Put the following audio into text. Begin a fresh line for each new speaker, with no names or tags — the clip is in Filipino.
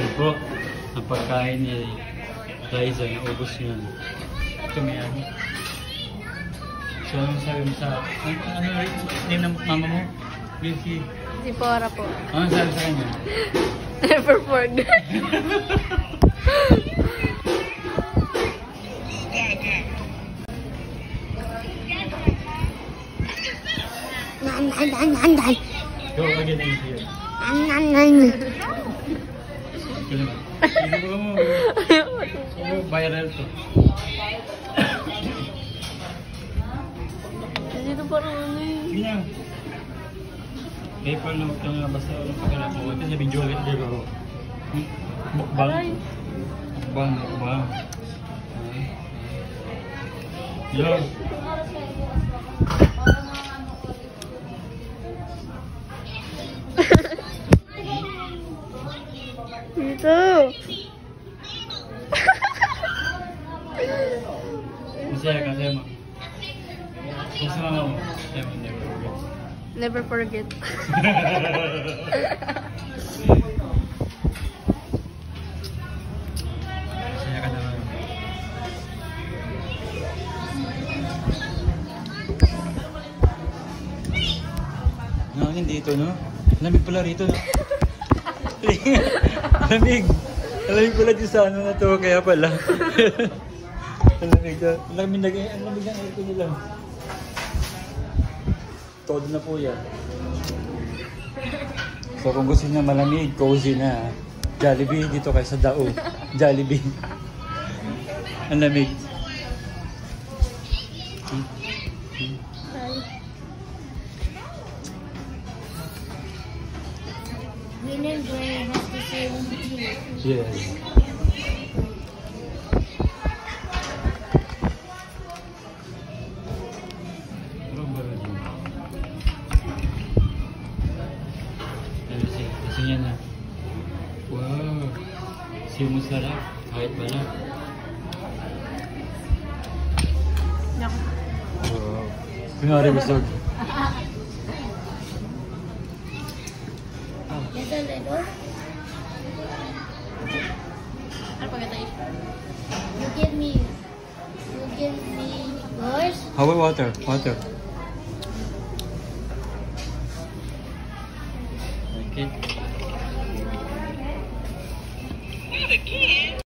Yun po, ang pagkain ni Liza, naubos yun. Ito may ano. So, ano sabi mo sa... Ano name ng mama mo? Wilkie?
Si Pora po.
Ano sabi sa kanya?
Never forget.
Go again na yun. Sige mo. Viral to.
Dito parang ano eh.
Sige na. Paper lang ito nga basta walang pagkalap mo. Ito sabi Joel ito dito ako. Mukbang. Mukbang. Yo.
Dito.
Masaya ka sa'yo mo. Kung sa mama mo,
Never forget.
Masaya ka naman. Nangin dito, no? Lamig pala rito, no? Lamig! Lamig pala dito sa ano na to, kaya pala. Lamig ng aircon nila. Todo na po yan. So kung gusto niya malamig, cozy na. Jollibee dito kayo sa Dao. Jollibee. Ang lamig.
Green and gray has the same hue.
Yes. Kasi yan na. Wow. Simo sarap. Kahit pala. Wow. Kunwari busog.
There's a little.
Ano pa gata ito?
You give me yours.
How about water? Water. Okay.